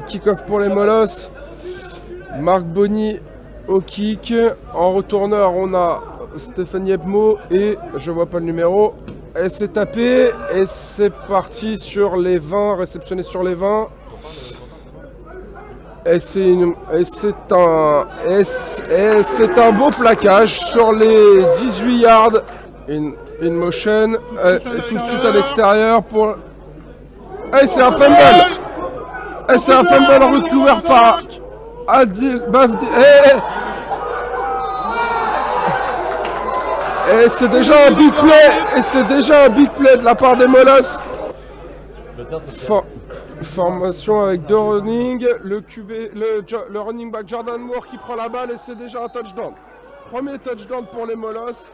Kick-off pour les molosses. Marc Bonny au kick. En retourneur, on a Stéphane Yepmo et je vois pas le numéro. Elle s'est tapée et c'est parti sur les 20, réceptionné sur les 20. Et c'est un beau plaquage sur les 18 yards. In motion. Tout de suite à l'extérieur pour. Et c'est un fumble. Et c'est un fumble recouvert par Adil Bafdi. Et c'est déjà un big play. Et c'est déjà un big play de la part des molosses. Formation avec deux running, le running back Jordan Moore qui prend la balle et c'est déjà un touchdown. Premier touchdown pour les molosses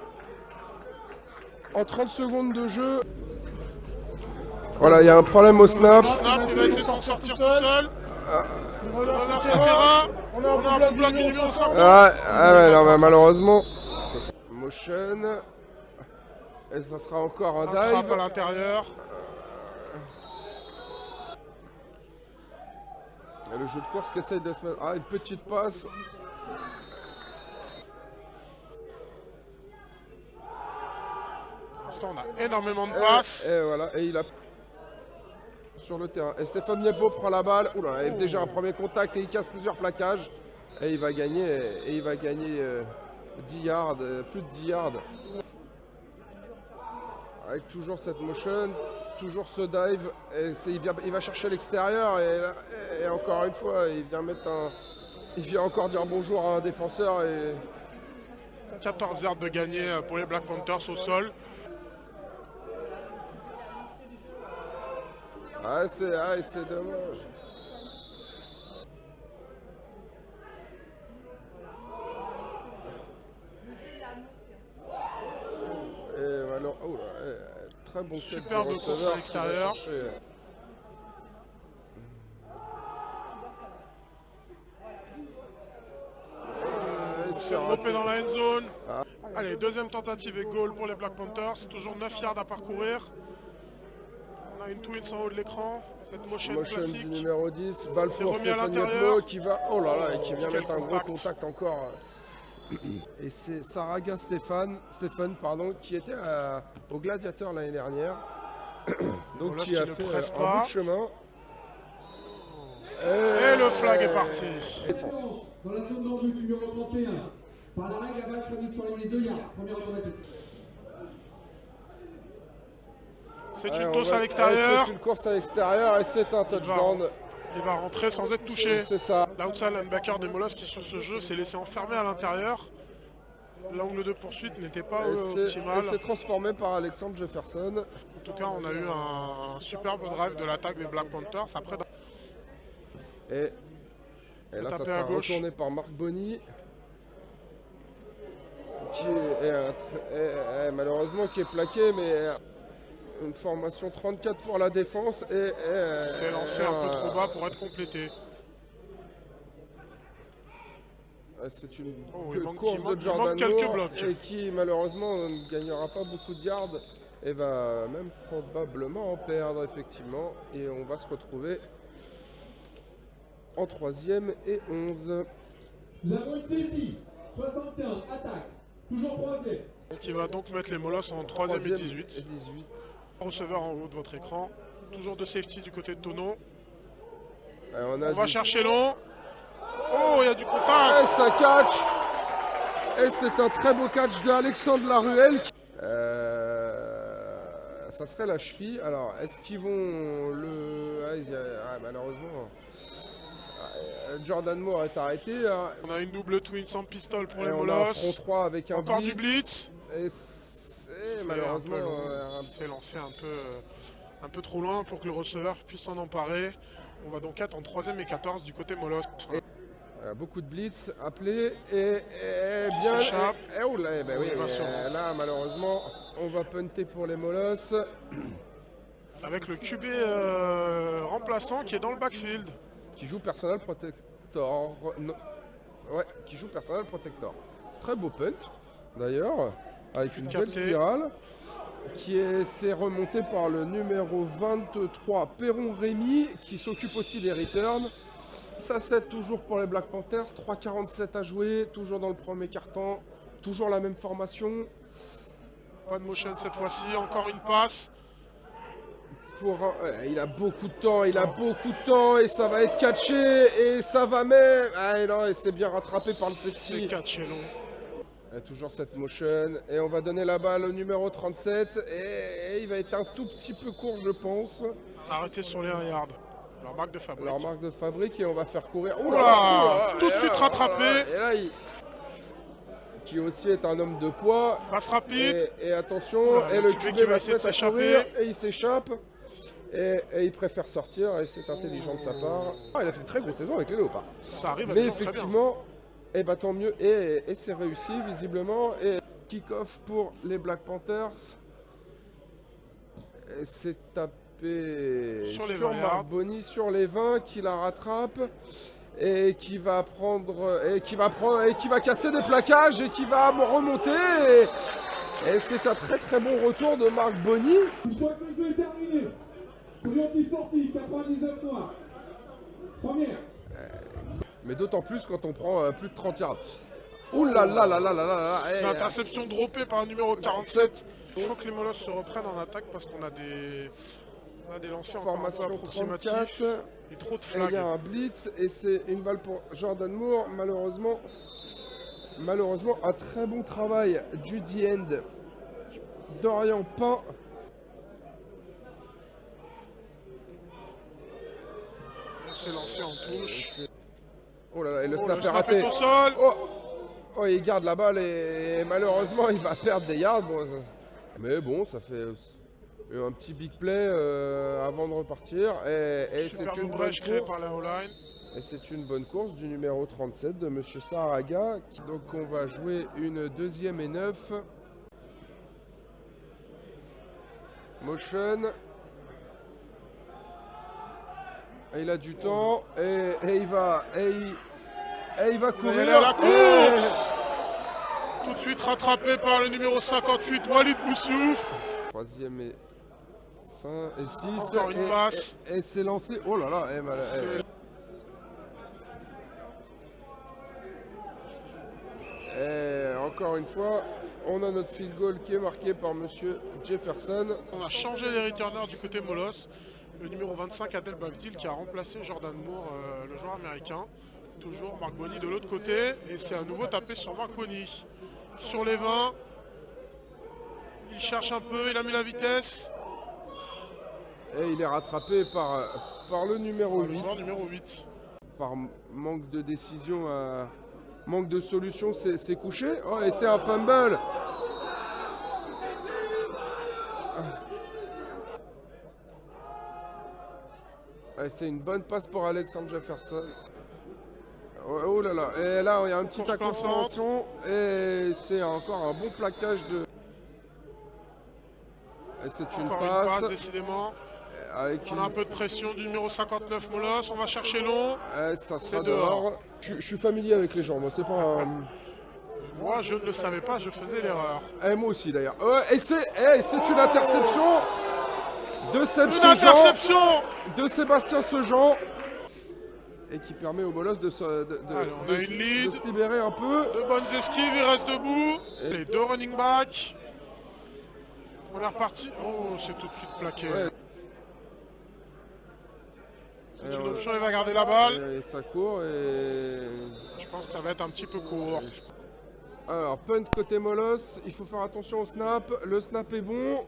en 30 secondes de jeu. Voilà, il y a un problème au snap. Il va essayer de s'en sortir tout seul. On a un bloc numéro 5. Ouais, non, mais malheureusement. Motion. Et ça sera encore un dive. À l'intérieur. Et le jeu de course qui essaye de se mettre. Ah, une petite passe. On a énormément de passes. Et voilà, et il a sur le terrain. Et Stéphane Yepmo prend la balle. Oula, il a déjà un premier contact et il casse plusieurs plaquages. Et il va gagner, 10 yards, plus de 10 yards. Avec toujours cette motion, toujours ce dive. Et il va chercher l'extérieur et encore une fois, il vient encore dire bonjour à un défenseur. Et 14 yards de gagné pour les Black Panthers au sol. C'est dommage. Et alors, très bon super de course à l'extérieur. C'est dropé dans la end zone. Allez, deuxième tentative et goal pour les Black Panthers. Toujours 9 yards à parcourir. On a une twins en haut de l'écran. Cette motion classique. Du numéro 10. Balle pour Stéphane Yepmo qui va. Oh là là, et qui vient mettre un gros contact encore. Et c'est Saraga Stéphane, qui était au Gladiateur l'année dernière. Donc qui a fait un bout de chemin. Et le flag est parti. Défense. Dans la zone d'enjeu numéro 31. Par la règle, la balle soit mise sur les 2 yards. Première automatique. C'est une course à l'extérieur. C'est une course à l'extérieur et c'est un touchdown. Il va rentrer sans être touché. C'est ça. L'outside linebacker des molosses qui sur ce jeu s'est laissé enfermer à l'intérieur. L'angle de poursuite n'était pas optimal. Et c'est transformé par Alexander Jefferson. En tout cas, on a eu un superbe drive de l'attaque des Black Panthers. Après, et là, ça sera retourné par Marc Bonny. Qui est malheureusement qui est plaqué, mais une formation 34 pour la défense. C'est lancé un peu trop bas pour être complété. C'est une course de Jordan Moore et qui malheureusement ne gagnera pas beaucoup de yards et va même probablement en perdre effectivement. Et on va se retrouver en 3e et 11. Nous avons une saisie. 75, attaque. Toujours 3e. Qui va donc mettre les molosses en 3e et 18. Receveur en haut de votre écran. Toujours de safety du côté de Tono. On va chercher long. Oh, il y a du contact. Et ça catch. Et c'est un très beau catch de Alexandre Laruelle. Ça serait la cheville. Alors, est-ce qu'ils vont malheureusement, Jordan Moore est arrêté. On a une double twin sans pistol pour les on molosses. a un front 3 avec un blitz. Du blitz. Et malheureusement, c'est lancé un peu trop loin pour que le receveur puisse s'en emparer. On va donc être en 3e et 14 du côté molosses. Beaucoup de blitz appelés et bien. Là, malheureusement, on va punter pour les molosses. Avec le QB remplaçant qui est dans le backfield. Qui joue personnel protector. Qui joue personnel protector. Très beau punt, d'ailleurs, avec une belle spirale. Qui s'est remonté par le numéro 23, Perron Rémy, qui s'occupe aussi des returns. Ça 7 toujours pour les Black Panthers, 3,47 à jouer, toujours dans le premier quart-temps, toujours la même formation. Pas de motion cette fois-ci, encore une passe. Il a beaucoup de temps, et ça va être catché, et ça va même... Ah non, et c'est bien rattrapé par le safety. C'est catché long. Et toujours cette motion, et on va donner la balle au numéro 37, et il va être un tout petit peu court je pense. Arrêtez sur les 1 yard. Leur marque de fabrique. Leur marque de fabrique, et on va faire courir... Oula, tout de suite rattrapé. Et là, qui aussi est un homme de poids. Passe rapide. Et attention, Oula, et le QB va se mettre à courir, et il s'échappe. Et il préfère sortir, et c'est intelligent de sa part. Il a fait une très grosse saison avec les Léopards. Ça arrive à mais toujours très bien. effectivement, et bah tant mieux, et c'est réussi visiblement. Et kick-off pour les Black Panthers. Et c'est tapé sur Marc Bonny, sur les 20, qui la rattrape. Et qui va prendre, et qui va casser des plaquages, et qui va remonter. Et c'est un très très bon retour de Marc Bonny. Une fois que le jeu est terminé, Coyote Sportif, 99 noirs. Première. Mais d'autant plus quand on prend plus de 30 yards. Ouh là là là là là là. Une interception droppée par le numéro 47. Il faut que les Molosses se reprennent en attaque parce qu'on a des lancers formation approximatifs 34. et trop de Et flags. il y a un blitz, et c'est une balle pour Jordan Moore. Malheureusement, un très bon travail du D-end Dorian Pain. C'est lancé en touche. Oh là là, et le Oh, snap le est snap raté. est au sol. Oh, il garde la balle, et malheureusement il va perdre des yards. Mais bon, ça fait un petit big play avant de repartir. Et c'est une bonne créée par course. la O-line. Et c'est une bonne course du numéro 37 de Monsieur Saraga. Donc on va jouer une 2e et 9. Motion. Et il a du temps, et il va courir. La course. Tout de suite rattrapé par le numéro 58, Walid Boussouf. 3e et 5 et 6. Encore une passe. Et c'est lancé. Oh là là. Et encore une fois, on a notre field goal qui est marqué par Monsieur Jefferson. On a changé les returners du côté Molos. Le numéro 25, Adel Bavdil, qui a remplacé Jordan Moore, le joueur américain. Toujours Marc Bonny de l'autre côté. Et c'est à nouveau tapé sur Marc Bonny. Sur les 20. Il cherche un peu, il a mis la vitesse. Et il est rattrapé par le numéro 8. Le numéro 8. Par manque de décision, manque de solution, c'est couché. Oh, et c'est un fumble. C'est une bonne passe pour Alexander Jefferson. Oh là là. Et là, il y a un petit incompréhension. Et c'est encore un bon plaquage de... Et c'est une passe. Décidément. Avec on a un peu de pression du numéro 59 Molos. On va chercher long. Ça sera dehors. Je suis familier avec les gens. Moi, c'est pas un... Moi, je ne le savais pas. Je faisais l'erreur. Et moi aussi, d'ailleurs. Et c'est une interception de Sébastien Sejean, et qui permet aux Molos de se libérer un peu. De bonnes esquives, il reste debout. Les deux running backs. On est reparti. Oh, c'est tout de suite plaqué. Ouais. C'est une option, il va garder la balle. Et ça court, et... Je pense que ça va être un petit peu court. Alors, punt côté Molos, il faut faire attention au snap. Le snap est bon.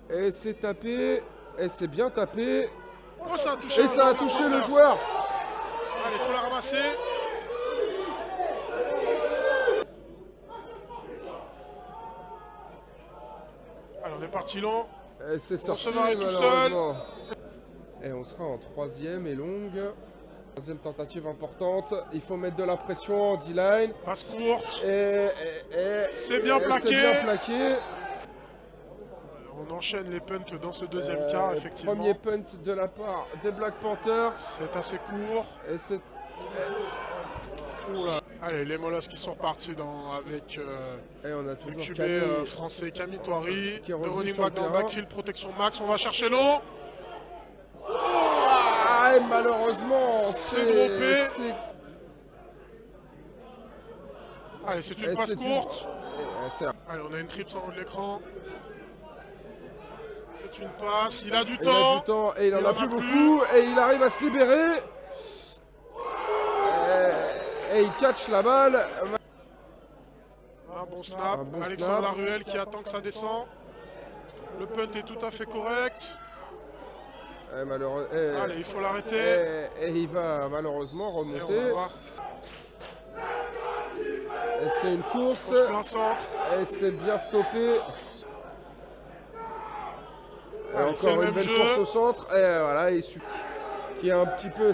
Et c'est tapé, et c'est bien tapé. Oh, ça a touché, et ça a touché le joueur. Allez, il faut la ramasser. Allez, on est parti long. Et c'est sorti malheureusement. Et on sera en 3e et longue. 3e tentative importante. Il faut mettre de la pression en D-line. Passe courte. Et c'est bien plaqué. C'est bien plaqué. On enchaîne les punts dans ce deuxième quart, effectivement. Premier punt de la part des Black Panthers. C'est assez court. Et c'est... Oula. Allez, les Molos qui sont repartis avec et on a toujours le QB français Camille Toiri. Qui est le revenu running sur back le dans terrain. backfield, protection max. On va chercher long. Ah, et malheureusement, droppé. c'est... Allez, c'est une passe courte. C'est... Allez, on a une triple en haut de l'écran. C'est une passe, il a du Il a temps. du temps et il en a plus beaucoup. Et il arrive à se libérer. Et il catch la balle. Un bon snap. Un bon Alexandre snap. Laruelle qui attend que ça descend. Le punt est tout à fait correct. Allez, il faut l'arrêter. Et il va malheureusement Et on remonter. va voir. Et c'est une course. Plein centre. Et c'est bien stoppé. Et Allez, c'est encore le une même belle jeu. course au centre. Et voilà, qui est un petit peu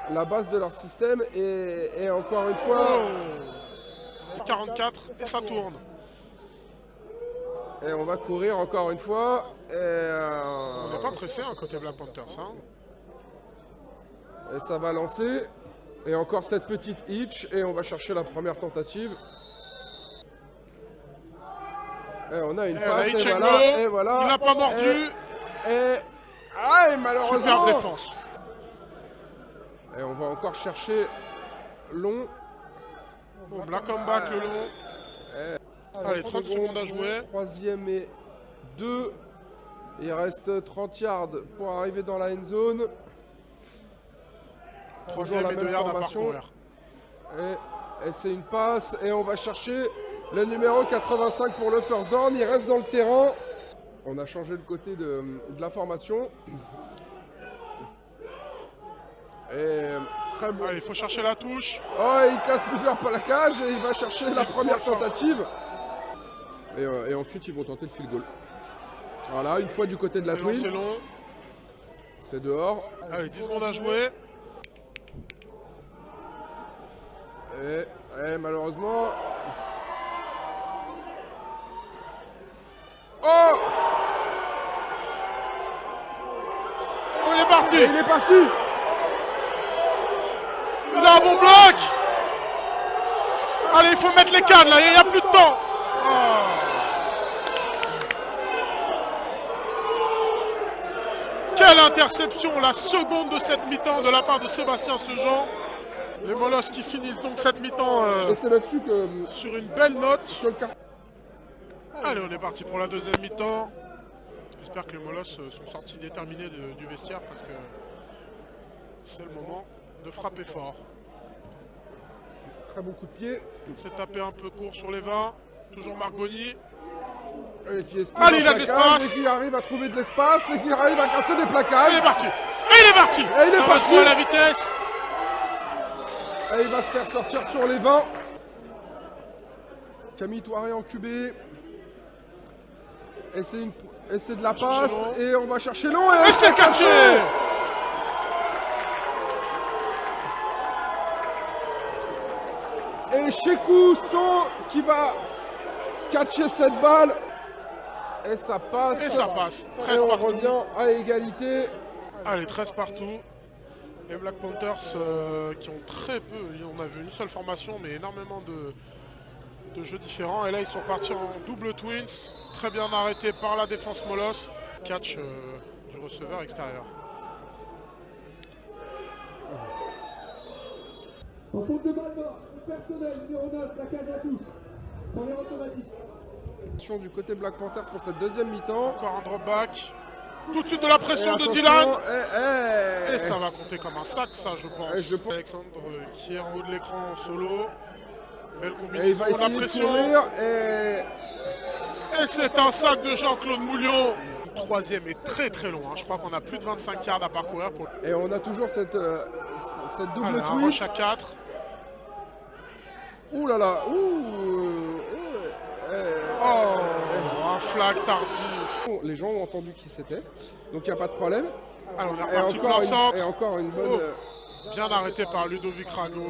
la base de leur système. Et encore une fois. Oh. 44 et ça tourne. Et on va courir encore une fois. On n'est pas pressé hein, côté Black Panthers. Hein. Et ça va lancer. Et encore cette petite hitch. Et on va chercher la première tentative. Et on a une passe. hitch Et and voilà. go. Et voilà. Il n'a pas mordu. Et malheureusement. Super défense. Et on va encore chercher long. Bon, Black comeback le long. Allez, 30 secondes à jouer. 3e et 2. Il reste 30 yards pour arriver dans la end zone. Toujours 3e la et 2 même yards à formation. parcourir. Et c'est une passe. Et on va chercher le numéro 85 pour le first down. Il reste dans le terrain. On a changé le côté de la formation. Et très bon. Allez, il faut chercher la touche. Oh, il casse plusieurs plaquages et il va chercher la première tentative. Et ensuite, ils vont tenter le field goal. Voilà, une fois du côté de la C'est Twins. long. C'est dehors. Allez, 10 secondes à jouer. Et malheureusement... Oh! Il est parti. Et il est parti! Il a un bon bloc. Allez, il faut mettre les cannes là, il n'y a plus de temps. Oh. Quelle interception, la seconde de cette mi-temps de la part de Sébastien Sejean. Les Molosses qui finissent donc cette mi-temps Et c'est là-dessus que... sur une belle note. que le car- Allez, on est parti pour la deuxième mi-temps. J'espère que les Molosses sont sortis déterminés du vestiaire parce que c'est le moment de frapper fort. Très bon coup de pied. C'est tapé un peu court sur les 20. Toujours Marc Bonny. Et qui esquive Allez, un il a de plaquage, l'espace. et qui arrive à trouver de l'espace et qui arrive à casser des plaquages. Il est parti. Et il est parti. Et il est Ça va parti. jouer à la vitesse. Et il va se faire sortir sur les 20. Camille Toiré en QB. Et c'est de la passe. Et on va chercher long. Et c'est catché. Et Chekou Son qui va catcher cette balle. Et ça passe. Et ça passe. Et 13 on partout. revient à égalité. Allez, 13 partout. Les Black Panthers qui ont très peu, on a vu une seule formation mais énormément de jeux différents. Et là ils sont partis en double twins, très bien arrêté par la défense Molosse. Catch du receveur extérieur. En faute de balle, personnel, numéro 9, plaquage en touche. Première automatique. Du côté Black Panthers pour cette deuxième mi-temps. Encore un drop back. Tout de suite de la pression de attention, Dylan. et Et ça va compter comme un sac, ça, je pense. Et je pense- Alexandre qui est en haut de l'écran en solo. Belle Et il combinaison, va la essayer de pression. courir. Et c'est un sac de Jean-Claude Moulion. Le troisième est très très long. Hein. Je crois qu'on a plus de 25 yards à parcourir. Pour... Et on a toujours cette double Allez, un twist. rush à 4. Ouh là là. Oh, un flag tardif. Les gens ont entendu qui c'était. Donc il n'y a pas de problème. Alors, on est Et reparti pour un encore, centre. et encore une bonne... Oh. Bien arrêté par Ludovic Rago.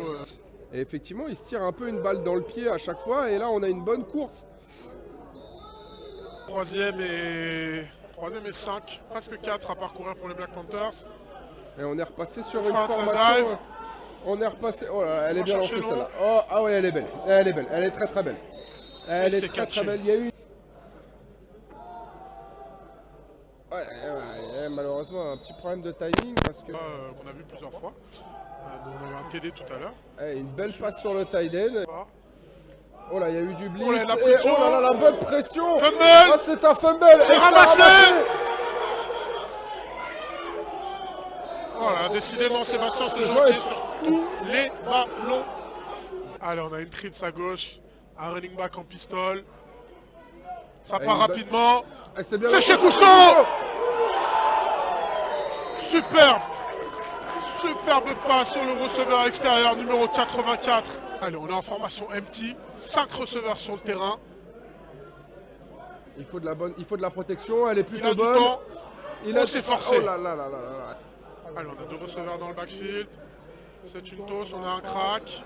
Et effectivement, il se tire un peu une balle dans le pied à chaque fois. Et là, on a une bonne course. Troisième et 5. Presque 4 à parcourir pour les Black Panthers. Et on est repassé sur On une fera un formation. dive. On est repassé. Oh là là, elle est va bien chercher lancée long. celle-là. Oh, ah ouais, elle est belle. Elle est belle. Elle est très très belle. Elle Et est c'est très catché. très belle. Il y a eu. Ouais, malheureusement, un petit problème de timing parce que... qu'on a vu plusieurs fois. On a eu un TD tout à l'heure. Une belle passe sur le tight end. Oh là, il y a eu du blitz. Oh là, Et oh là là, la bonne pression. Fumble. Oh, c'est un fumble. C'est ramassé. Voilà, décidément, Sébastien se joue sur tous les ballons. Allez, on a une trips à gauche, un running back en pistole. Ça part rapidement. C'est chez Cousson. Superbe. Superbe passe sur le receveur extérieur numéro 84. Allez, on est en formation empty. 5 receveurs sur le terrain. Il faut de la protection, elle est plutôt bonne. Il s'est forcé. Oh là là là là là. Allez, on a 2 receveurs dans le backfield. C'est une tosse, on a un crack.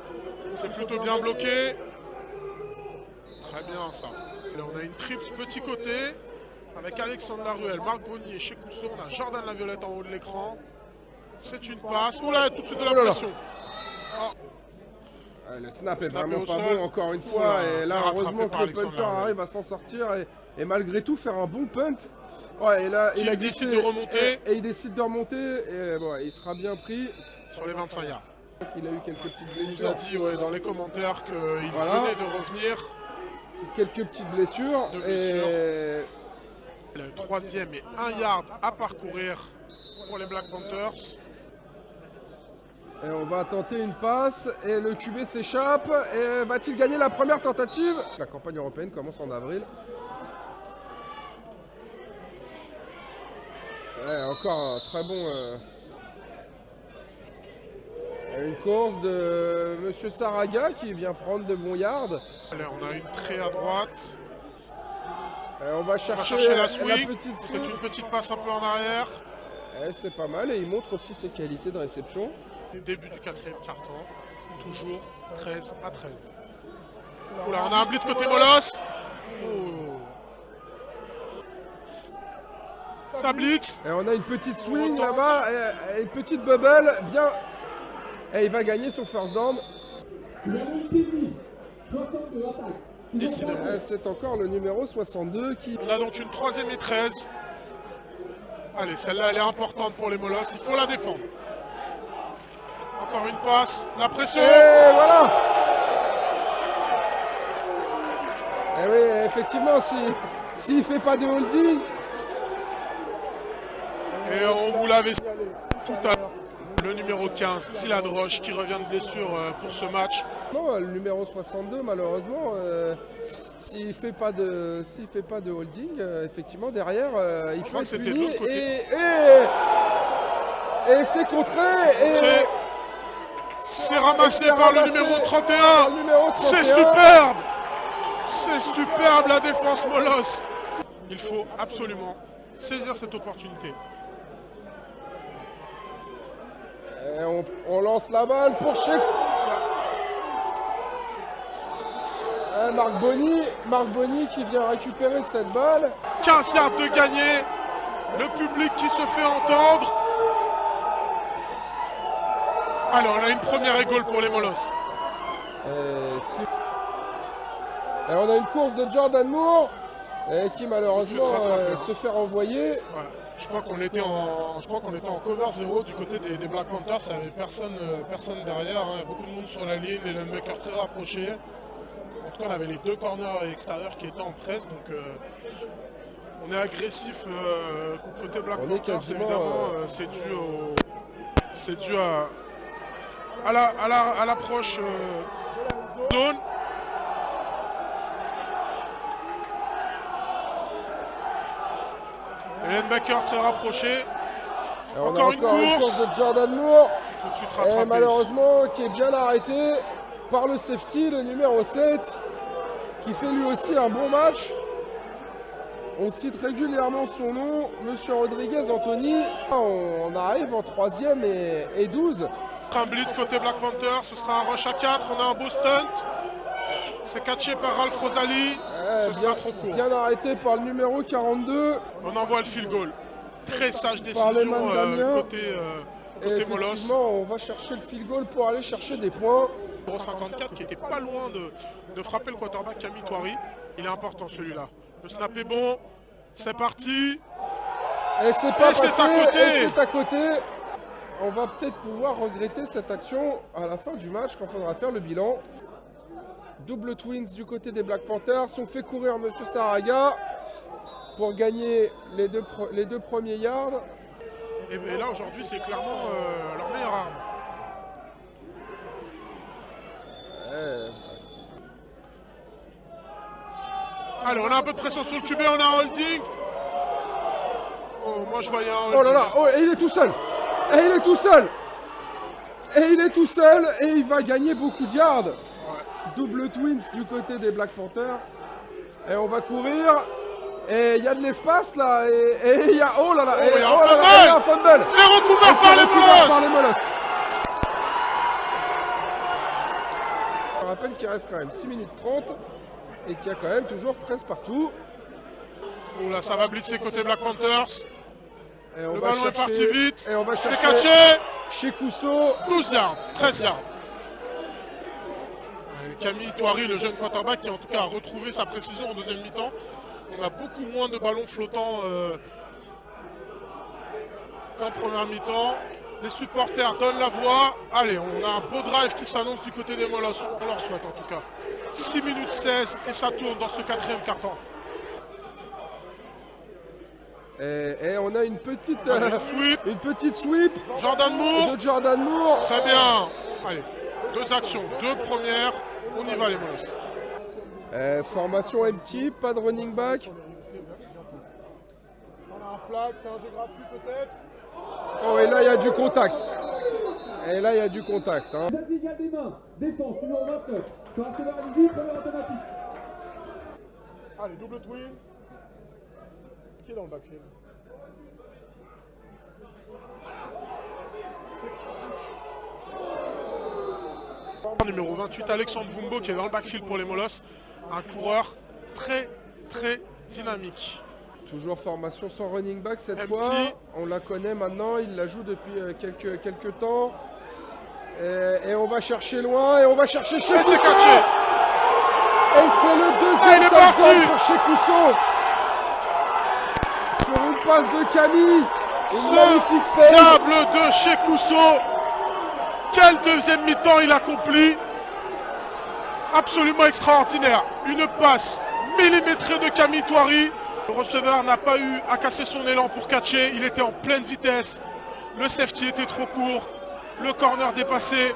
C'est plutôt bien bloqué. Très bien ça. Allez, on a une trips petit côté. Avec Alexandre Laruelle, Marc Bonnier, chez Cousson. On a Jordan Laviolette en haut de l'écran. C'est une passe. Oh là, tout de suite de la pression. Le snap est vraiment pas bon encore une fois. Et là, heureusement que le punter arrive à s'en sortir et malgré tout faire un bon punt. Ouais, et là, il a glissé et il décide de remonter. Et bon, il sera bien pris. Sur les 25 yards. Il a eu quelques petites blessures. Il nous a dit dans les commentaires qu'il venait de revenir. Quelques petites blessures. Et... Le 3e et 1 yard à parcourir pour les Black Panthers. Et on va tenter une passe et le QB s'échappe. Et va-t-il gagner la première tentative? La campagne européenne commence en avril. Ouais, encore un très bon... Une course de Monsieur Saraga qui vient prendre de bons yards. Allez, on a une traite à droite. Et on va chercher la petite swing. C'est une petite passe un peu en arrière. C'est pas mal et il montre aussi ses qualités de réception. Début du 4e carton, toujours 13 à 13. Oula, on a un blitz côté Molos. Ça blitz. Et on a une petite swing là-bas, et une petite bubble, bien. Et il va gagner son first down. C'est encore le numéro 62 qui... On a donc une 3e et 13. Allez, celle-là, elle est importante pour les Molos, il faut la défendre. Encore une passe, la pression. Et voilà. Et oui, effectivement, s'il ne fait pas de holding. Et on vous l'avait tout à l'heure. Le numéro 15, Sylan Roche, qui revient de blessure pour ce match. Non, le numéro 62, malheureusement, s'il ne fait pas de holding, effectivement, derrière, il peut être puni. Et c'est contré. C'est ramassé par le numéro 31. C'est superbe. C'est superbe la défense Molos. Il faut absolument saisir cette opportunité. Et on lance la balle pour chez... Marc Bonny qui vient récupérer cette balle. 15 yards de gagné. Le public qui se fait entendre. Alors, on a une première égale pour les Molos. Et on a une course de Jordan Moore qui malheureusement se fait renvoyer. Ouais. Je crois qu'on était en cover 0 du côté des Black Panthers. Il n'y avait personne derrière. Hein. Beaucoup de monde sur la ligne, les linebackers très rapprochés. En tout cas, on avait les 2 corners extérieurs qui étaient en presse. Donc, on est agressif côté Black Panthers. Évidemment, c'est dû à l'approche zone. Les linebackers très rapprochés. Encore une course de Jordan Moore. Et malheureusement, qui est bien arrêté par le safety, le numéro 7, qui fait lui aussi un bon match. On cite régulièrement son nom, Monsieur Rodriguez Anthony. On arrive en 3e et 12. Un blitz côté Black Panther, ce sera un rush à 4, on a un beau stunt. C'est catché par Ralph Rosali, ce sera trop court. Bien arrêté par le numéro 42. On envoie le field goal. Très sage décision côté Molos. Effectivement, on va chercher le field goal pour aller chercher des points. 54 qui était pas loin de frapper le quarterback Camille Toiri. Il est important celui-là. Le snap est bon, c'est parti. Et c'est pas passé, à côté. et c'est à côté. On va peut-être pouvoir regretter cette action à la fin du match quand il faudra faire le bilan. Double twins du côté des Black Panthers. On fait courir Monsieur Saraga pour gagner les deux premiers yards. Et là aujourd'hui c'est clairement leur meilleure arme. Allez, on a un peu de pression sur le QB, on a un holding. Oh, moi je voyais un holding. Oh là là, oh, et il est tout seul. Et il est tout seul. Et il est tout seul et il va gagner beaucoup de yards. Double twins du côté des Black Panthers. Et on va courir. Et il y a de l'espace là. Et il y a. Oh là là. Oh, Et, il y a un oh là là, fumble. il y a un fumble. C'est recouvert par les Molosses. Je rappelle qu'il reste quand même 6 minutes 30. Et qu'il y a quand même toujours 13 partout. Oh là, ça va blitzer côté Black Panthers. Et on Le va ballon est parti chercher. vite. Et on va C'est chercher. caché. Chez Cousseau. 12 yards, 13 yards. Camille Touari, le jeune quarterback, qui en tout cas a retrouvé sa précision en deuxième mi-temps. On a beaucoup moins de ballons flottants qu'en première mi-temps. Les supporters donnent la voix. Allez, on a un beau drive qui s'annonce du côté des Molosses. On leur souhaite en tout cas. 6 minutes 16 et ça tourne dans ce quatrième quart-temps. Et on a une petite sweep Jordan Moore. de Jordan Moore. Très bien. Allez, deux actions, deux premières. On y va les Molosses. Formation empty, pas de running back. On a un flag, c'est un jeu gratuit peut-être. Oh, et là il y a du contact. Et là il y a du contact. Hein. Usage légal des mains. Défense numéro 29. Sur un receveur éligible, première automatique. Allez, double twins. Qui est dans le backfield? Numéro 28, Alexandre Vumbo qui est dans le backfield pour les Molosses. Un coureur très dynamique. Toujours formation sans running back cette Empty. fois. On la connaît maintenant, il la joue depuis quelques temps. Et on va chercher loin et on va chercher chez Et c'est Cousseau. caché. Et c'est le il deuxième est touchdown parti. pour chez Cousseau. Sur une passe de Camille. Une magnifique fake. Diable de chez Cousseau. Quel deuxième mi-temps il accomplit. Absolument extraordinaire. Une passe millimétrée de Camille Touari. Le receveur n'a pas eu à casser son élan pour catcher. Il était en pleine vitesse. Le safety était trop court. Le corner dépassé.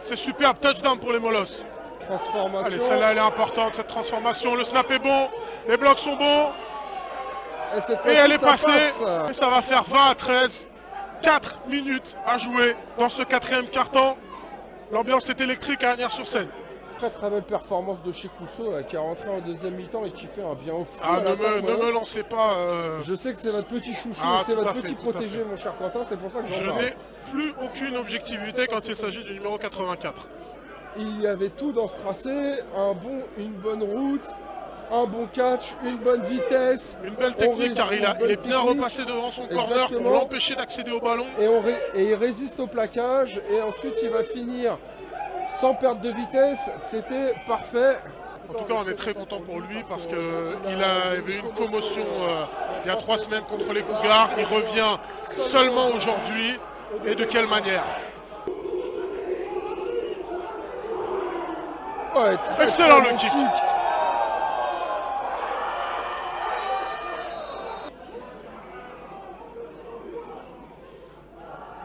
C'est superbe. Touchdown pour les Molosses. Transformation. Allez, celle-là, elle est importante, cette transformation. Le snap est bon. Les blocs sont bons. Et cette Et fois-ci, elle est ça passée. passe. Et ça va faire 20-13. 4 minutes à jouer dans ce quatrième quart-temps. L'ambiance est électrique à Agnières-sur-Seine. Très belle performance de chez Cousseau là, qui est rentré en deuxième mi-temps et qui fait un bien fou Ah, à ne l'attaque, me Molosse. lancez pas. Je sais que c'est votre petit chouchou, Ah, c'est tout à votre fait, petit tout à protégé fait. mon cher Quentin, c'est pour ça que Je j'en parle. n'ai plus aucune objectivité quand il s'agit du numéro 84. Il y avait tout dans ce tracé, une bonne route, un bon catch, une bonne vitesse. Une belle technique car il est bien technique. repassé devant son corner Exactement. pour l'empêcher d'accéder au ballon. Et il résiste au plaquage et ensuite il va finir sans perte de vitesse, c'était parfait. En tout cas, on est très content pour lui parce qu'il avait eu une commotion il y a 3 semaines contre les Cougars. Il revient seulement aujourd'hui. Et de quelle manière? Ouais, Excellent très le bon kick.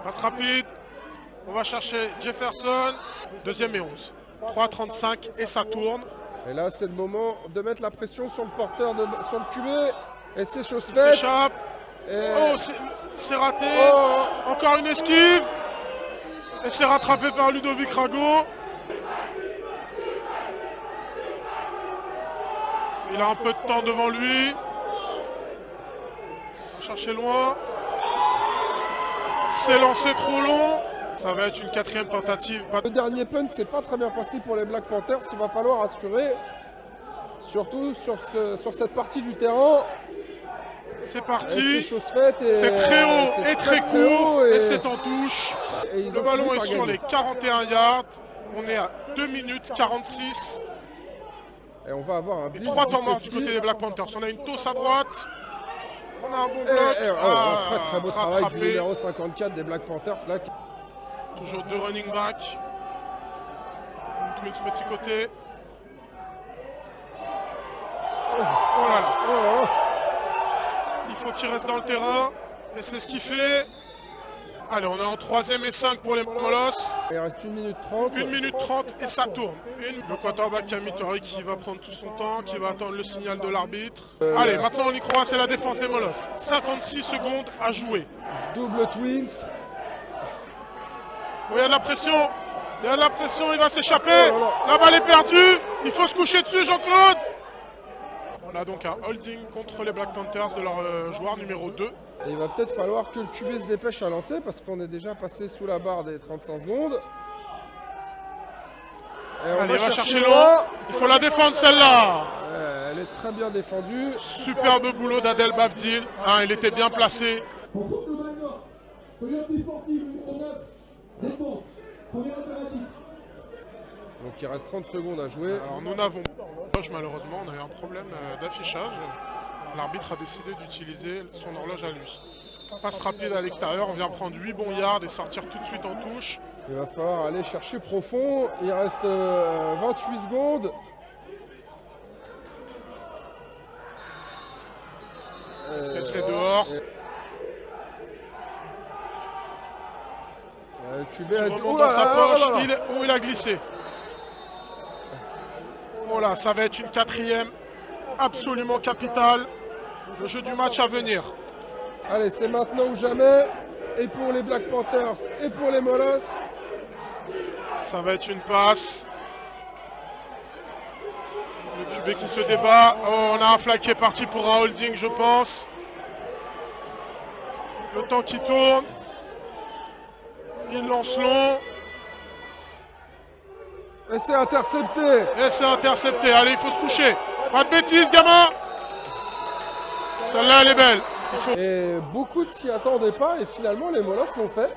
Passe rapide. On va chercher Jefferson. Deuxième et 11. 3,35 et ça tourne. Et là c'est le moment de mettre la pression sur le porteur, sur le QB. Et c'est chose Il faite. s'échappe. Et... Oh, c'est raté. Oh. Encore une esquive. Et c'est rattrapé par Ludovic Rago. Il a un peu de temps devant lui. Chercher loin. C'est lancé trop long. Ça va être une 4e tentative. Le dernier punt c'est pas très bien passé pour les Black Panthers, il va falloir assurer, surtout sur cette partie du terrain. C'est Et parti. c'est chose faite. C'est très haut c'est et très court. haut Et c'est en touche. et ils Le ont ballon fini est par sur gagner. les 41 yards. On est à 2 minutes 46. Et on va avoir un blitz 3 du temps morts du safety. côté des Black Panthers. On a une tosse à droite. On a un bon bloc. Très beau travail rattrapé. du numéro 54 des Black Panthers là. Toujours 2 running back. Twins petit côté. Oh là là. Oh, Il faut qu'il reste dans le terrain. Et c'est ce qu'il fait. Allez, on est en 3e et 5 pour les Molosses. il reste 1 minute 30. 1 minute 30 et ça tourne. Le quarterback Kamitori qui va prendre tout son temps, qui va attendre le signal de l'arbitre. Allez, maintenant on y croit, c'est la défense des Molosses. 56 secondes à jouer. Double Twins. Oh, il y a de la pression. Il y a de la pression, il va s'échapper. Oh là là. La balle est perdue. Il faut se coucher dessus, Jean-Claude. On a donc un holding contre les Black Panthers de leur joueur numéro 2. Et il va peut-être falloir que le QB se dépêche à lancer parce qu'on est déjà passé sous la barre des 35 secondes. Et on Allez, va va chercher loin. loin. Il faut la défendre celle-là. Elle est très bien défendue. Superbe boulot d'Adel Bavdil. Hein, il était bien placé. Pour faute globale nord. Toyota Sportive, numéro 9. Défense. Première impératif. Donc il reste 30 secondes à jouer. Alors nous n'avons pas, malheureusement, on a eu un problème d'affichage. L'arbitre a décidé d'utiliser son horloge à lui. Passe rapide à l'extérieur, on vient prendre 8 bons yards et sortir tout de suite en touche. Il va falloir aller chercher profond. Il reste 28 secondes. C'est dehors. Le QB Il a dit... remonte dans sa poche, il a glissé. Oh là, ça va être une 4e absolument capitale. Le jeu du match à venir. Allez, c'est maintenant ou jamais. Et pour les Black Panthers et pour les Molosses. Ça va être une passe. Le QB qui se débat. Oh, on a un flag qui est parti pour un holding, je pense. Le temps qui tourne. Il lance long. Et c'est intercepté. Et c'est intercepté. Allez, il faut se coucher. Pas de bêtises, gamin. Celle-là, elle est belle. Et beaucoup ne s'y attendaient pas. Et finalement, les Molosses l'ont fait.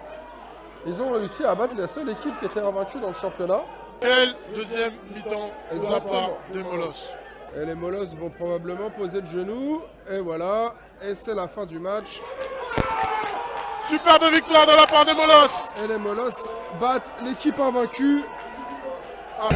Ils ont réussi à battre la seule équipe qui était invaincue dans le championnat. Quelle deuxième mi-temps de la Exactement. part des Molosses. Et les Molosses vont probablement poser le genou. Et voilà. Et c'est la fin du match. Superbe victoire de la part des Molosses. Et les Molosses battent l'équipe invaincue. Ah.